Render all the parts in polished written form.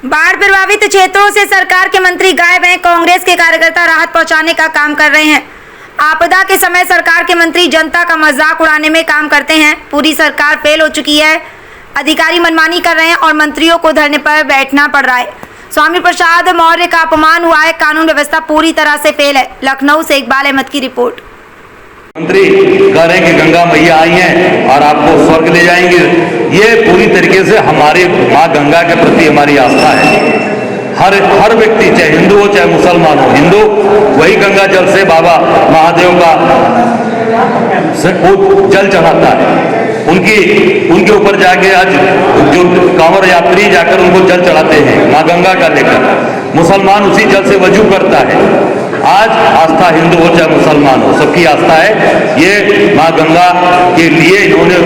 बाढ़ प्रभावित क्षेत्रों से सरकार के मंत्री गायब हैं। कांग्रेस के कार्यकर्ता राहत पहुंचाने का काम कर रहे हैं। आपदा के समय सरकार के मंत्री जनता का मजाक उड़ाने में काम करते हैं। पूरी सरकार फेल हो चुकी है। अधिकारी मनमानी कर रहे हैं और मंत्रियों को धरने पर बैठना पड़ रहा है। स्वामी प्रसाद मौर्य का अपमान हुआ है। कानून व्यवस्था पूरी तरह से फेल है। लखनऊ से इकबाल अहमद की रिपोर्ट। मंत्री कह रहे हैं कि गंगा मैया आई हैं और आपको स्वर्ग ले जाएंगे। ये पूरी तरीके से हमारी माँ गंगा के प्रति हमारी आस्था है। हर व्यक्ति, चाहे हिंदू हो चाहे मुसलमान हो, हिंदू वही गंगा जल से बाबा महादेव का जल चढ़ाता है। उनके ऊपर जाके आज जो कांवड़ यात्री जाकर उनको जल चढ़ाते हैं माँ गंगा का लेकर। मुसलमान उसी जल से वजू करता है। आज आस्था हिंदू हो चाहे मुसलमान हो, सबकी आस्था है। ये माँ गंगा के लिए इन्होंने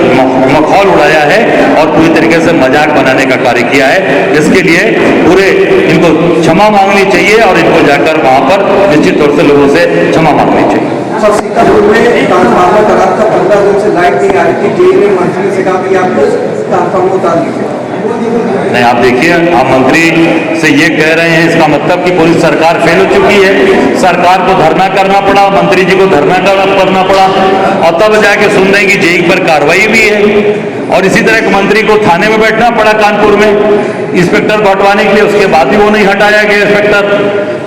मखौल उड़ाया है और पूरी तरीके से मजाक बनाने का कार्य किया है। इसके लिए पूरे इनको क्षमा मांगनी चाहिए और इनको जाकर वहां पर निश्चित तौर से लोगों से क्षमा मांगनी चाहिए। सीतापुर में ट्रांसफार्मर लगा था, 15 दिन से लाइट नहीं आ रही थी। जेई ने मंत्री से कहा कि आप ट्रांसफार्मर उतार लीजिए। नहीं, आप देखिए, आप मंत्री से ये कह रहे हैं, इसका मतलब कि पूरी सरकार फेल हो चुकी है। सरकार को धरना करना पड़ा, मंत्री जी को धरना करना पड़ा और तब जाके सुन रहे हैं कि जेई पर कार्रवाई भी है। और इसी तरह एक मंत्री को थाने में बैठना पड़ा कानपुर में इंस्पेक्टर हटवाने के लिए, उसके बाद भी वो नहीं हटाया गया इंस्पेक्टर।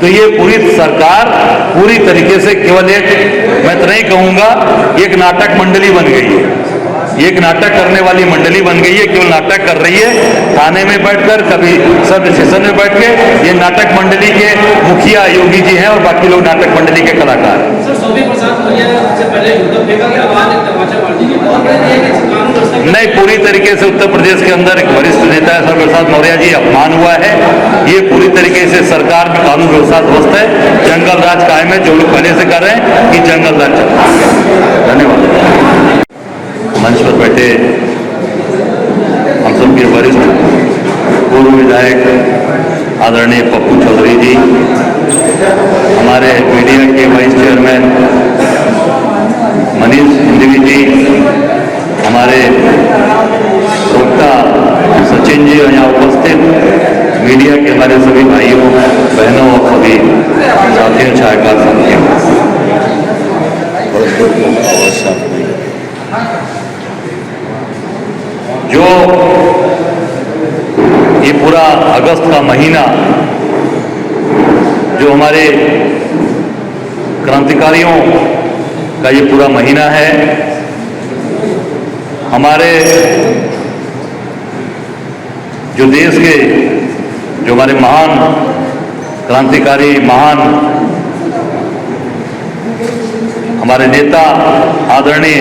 तो ये पूरी सरकार पूरी तरीके से केवल एक, मैं तो नहीं कहूँगा, एक नाटक मंडली बन गई है। एक नाटक करने वाली मंडली बन गई है, केवल नाटक कर रही है। थाने में बैठकर, कभी सब स्टेशन में बैठ के, ये नाटक मंडली के मुखिया योगी जी हैं और बाकी लोग नाटक मंडली के कलाकार हैं। नहीं, पूरी तरीके से उत्तर प्रदेश के अंदर एक वरिष्ठ नेता है स्वामी प्रसाद मौर्य जी, अपमान हुआ है। ये पूरी तरीके से सरकार में कानून व्यवस्था ध्वस्त है। जंगल राज कायम है। जो लोग पहले से कर रहे हैं कि जंगल राज चल रहा है। धन्यवाद। मंच पर बैठे हम सबके वरिष्ठ पूर्व विधायक आदरणीय पप्पू चौधरी जी, हमारे मीडिया के वाइस चेयरमैन मनीष हिंदवी जी, हमारे प्रवक्ता सचिन जी और यहाँ उपस्थित मीडिया के हमारे सभी भाइयों बहनों और सभी साथियों, छायाकार साथियों, जो ये पूरा अगस्त का महीना जो हमारे क्रांतिकारियों का ये पूरा महीना है, हमारे जो देश के जो हमारे महान क्रांतिकारी, महान हमारे नेता आदरणीय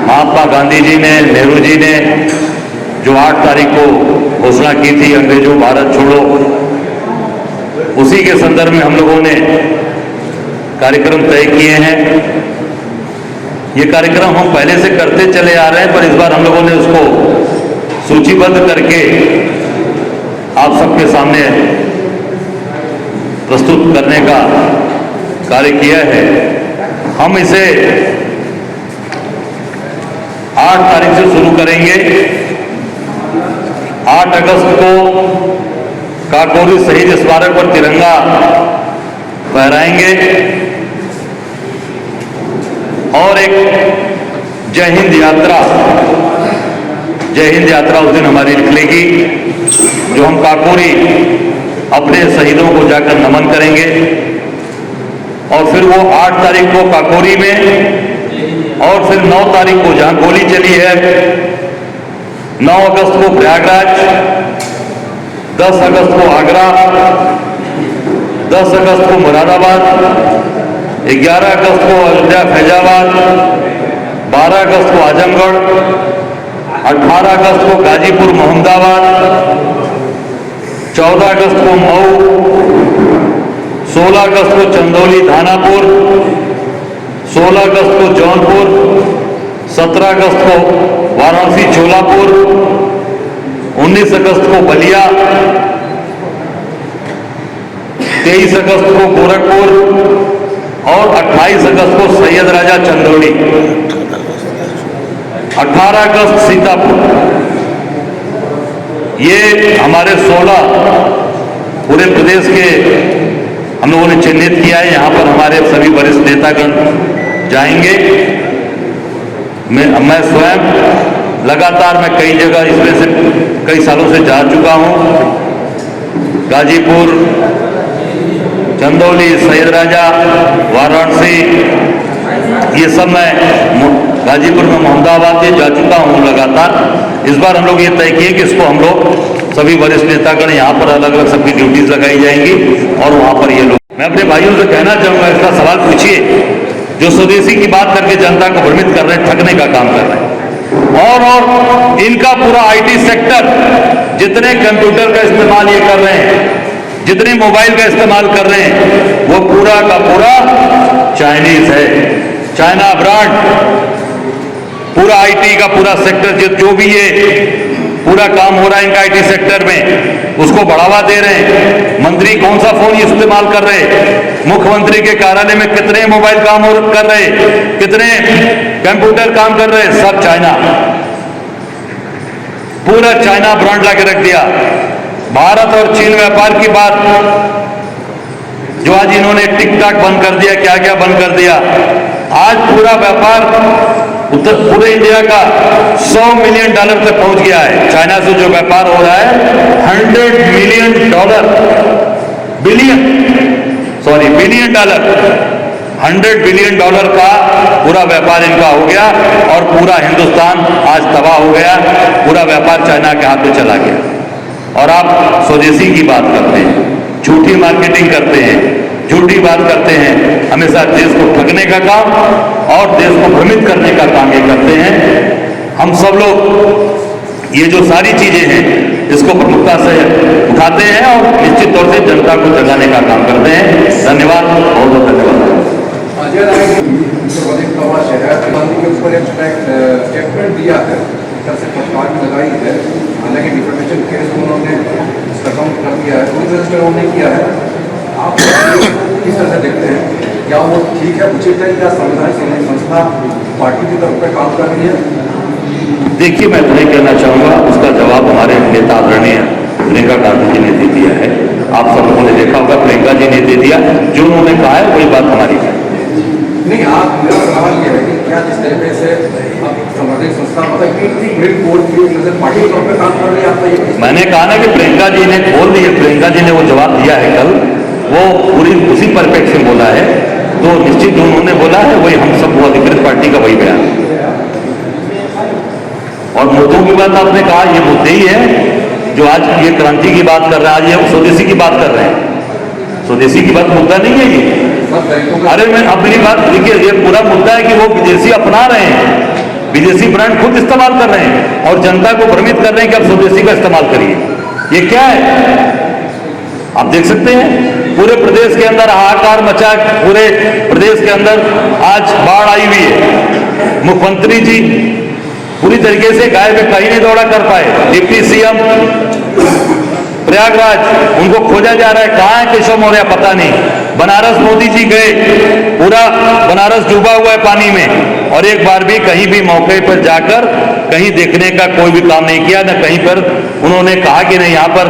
महात्मा गांधी जी ने, नेहरू जी ने जो 8 तारीख को घोषणा की थी अंग्रेजों भारत छोड़ो, उसी के संदर्भ में हम लोगों ने कार्यक्रम तय किए हैं। ये कार्यक्रम हम पहले से करते चले आ रहे हैं, पर इस बार हम लोगों ने उसको सूचीबद्ध करके आप सबके सामने प्रस्तुत करने का कार्य किया है। हम इसे 8 तारीख से शुरू करेंगे। 8 अगस्त को काकोरी शहीद स्मारक पर तिरंगा फहराएंगे और एक जय हिंद यात्रा उस दिन हमारी निकलेगी, जो हम काकोरी अपने शहीदों को जाकर नमन करेंगे। और फिर वो 8 तारीख को काकोरी में और फिर 9 तारीख को जहां गोली चली है, 9 अगस्त को प्रयागराज, 10 अगस्त को आगरा, 10 अगस्त को मुरादाबाद, 11 अगस्त को अयोध्या फैजाबाद, 12 अगस्त को आजमगढ़, 18 अगस्त को गाजीपुर मोहम्मदाबाद, 14 अगस्त को मऊ, 16 अगस्त को चंदौली धानापुर, 16 अगस्त को जौनपुर, 17 अगस्त को वाराणसी चोलापुर, 19 अगस्त को बलिया, 23 अगस्त को गोरखपुर और 28 अगस्त को सैयद राजा चंदौली, 18 अगस्त सीतापुर, ये हमारे 16 पूरे प्रदेश के हम लोगों ने चिन्हित किया है। यहाँ पर हमारे सभी वरिष्ठ नेतागण जाएंगे। मैं स्वयं लगातार मैं कई जगह इसमें से कई सालों से जा चुका हूँ। गाजीपुर, चंदौली, सैदराजा, वाराणसी, ये सब मैं गाजीपुर में मोहम्मदाबाद ये जा चुका हूँ लगातार। इस बार हम लोग ये तय किए कि इसको हम लोग सभी वरिष्ठ नेतागण यहाँ पर अलग अलग सबकी ड्यूटीज लगाई जाएंगी और वहाँ पर ये लोग। मैं अपने भाइयों से कहना चाहूँगा, इसका सवाल पूछिए जो स्वदेशी की बात करके जनता को भ्रमित कर रहे हैं, ठगने का काम कर रहे हैं। और इनका पूरा आईटी सेक्टर, जितने कंप्यूटर का इस्तेमाल ये कर रहे हैं, जितने मोबाइल का इस्तेमाल कर रहे हैं, वो पूरा का पूरा चाइनीज है। चाइना ब्रांड पूरा आईटी का पूरा सेक्टर जो भी ये पूरा काम हो रहा है इनका आईटी सेक्टर में, उसको बढ़ावा दे रहे हैं। मंत्री कौन सा फोन इस्तेमाल कर रहे हैं, मुख्यमंत्री के कार्यालय में कितने मोबाइल काम कर रहे हैं, कितने कंप्यूटर काम कर रहे हैं, सब चाइना, पूरा चाइना ब्रांड लाके रख दिया। भारत और चीन व्यापार की बात जो आज इन्होंने टिकटॉक बंद कर दिया, क्या क्या बंद कर दिया। आज पूरा व्यापार पूरे इंडिया का $100 मिलियन तक पहुंच गया है। चाइना से जो व्यापार हो रहा है $100 मिलियन, बिलियन डॉलर, $100 बिलियन का पूरा व्यापार इनका हो गया और पूरा हिंदुस्तान आज तबाह हो गया। पूरा व्यापार चाइना के हाथ में चला गया। और आप स्वदेशी की बात करते हैं, झूठी मार्केटिंग करते हैं, झूठी बात करते हैं, हमेशा देश को ठगने का काम और देश को भ्रमित करने का काम ये करते हैं। हम सब लोग ये जो सारी चीजें हैं इसको प्रमुखता से उठाते हैं और निश्चित तौर से जनता को जगाने का काम करते हैं। धन्यवाद, बहुत बहुत धन्यवाद। के ऊपर एक स्टेटमेंट दिया है, फटकार लगाई है, हालांकि डिफेमेशन केस उन्होंने काउंट कर दिया है, कोई रजिस्टर उन्होंने किया है। आप किस तरह से देखते हैं, क्या वो ठीक है, उचित है, क्या संवैधानिक संस्था पार्टी की तरफ पे काम कर रही है? देखिए, मैं नहीं कहना चाहूँगा, उसका जवाब हमारे नेता आदरणीय प्रियंका गांधी जी ने दे दिया है। आप सब लोगों ने देखा होगा, प्रियंका जी ने दे दिया, जो उन्होंने कहा है वही बात हमारी है। नहीं, आप मेरा सवाल यह है कि क्या जिस तरीके से सामाजिक संस्था मतलब सुप्रीम कोर्ट की पार्टी के तौर पर काम कर रही है, आपका ये? मैंने कहा ना कि प्रियंका जी ने बोल दिया, प्रियंका जी ने वो जवाब दिया है कल, वो पूरी उसी परिप्रेक्ष्य से बोला है, तो निश्चित जो उन्होंने बोला है वही हम सब वो अधिकृत पार्टी का वही बयान है। और मुद्दों की बात आपने कहा, ये मुद्दे ही है जो आज ये क्रांति की बात कर रहे हैं, आज ये स्वदेशी की बात कर रहे हैं। स्वदेशी की बात मुद्दा नहीं है ये। अरे मैं अपनी बात देखिए, ये पूरा मुद्दा है कि वो विदेशी अपना रहे हैं, विदेशी ब्रांड खुद इस्तेमाल कर रहे हैं और जनता को भ्रमित कर रहे हैं कि आप स्वदेशी का इस्तेमाल करिए। ये क्या है, आप देख सकते हैं पूरे प्रदेश के अंदर हाहाकार मचा, पूरे प्रदेश के अंदर आज बाढ़ आई हुई है। मुख्यमंत्री जी पूरी तरीके से गाय में कहीं नहीं दौड़ा कर पाए। डिप्टी सीएम प्रयागराज, उनको खोजा जा रहा है, कहाँ है केशव मौर्य पता नहीं। बनारस मोदी जी गए, पूरा बनारस डूबा हुआ है पानी में, और एक बार भी कहीं भी मौके पर जाकर कहीं देखने का कोई भी काम नहीं किया, न कहीं पर उन्होंने कहा कि नहीं यहाँ पर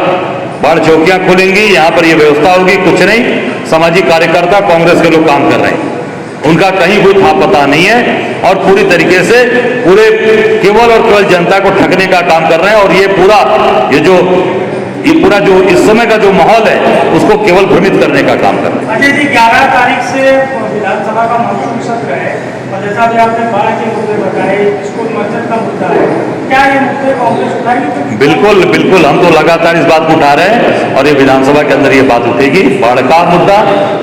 बाढ़ चौकियां खुलेंगी, यहाँ पर ये व्यवस्था होगी, कुछ नहीं। सामाजिक कार्यकर्ता कांग्रेस के लोग काम कर रहे हैं, उनका कहीं कोई था पता नहीं है और पूरी तरीके से पूरे केवल और केवल जनता को ठगने का काम कर रहे हैं। और ये पूरा जो इस समय का जो माहौल है उसको केवल भ्रमित करने का काम कर रहे हैं। अजय जी, 11 तारीख से विधानसभा का मॉनसून सत्र है और जैसा भी आपने बाढ़ के मुद्दे बताए, स्कूल मस्जिद का मुद्दा है, क्या ये मुद्दे कांग्रेस उठाएगी? बिल्कुल बिल्कुल, हम तो लगातार इस बात को उठा रहे हैं और ये विधानसभा के अंदर ये बात उठेगी। बाढ़ का मुद्दा,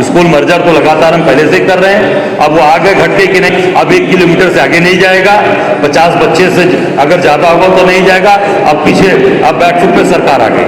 स्कूल मर्जर तो लगातार हम पहले से कर रहे हैं। अब वो आगे घटके कि नहीं, अब 1 किलोमीटर से आगे नहीं जाएगा, 50 बच्चे से अगर ज्यादा होगा तो नहीं जाएगा। अब पीछे अब बैकफुट पे सरकार आ गई।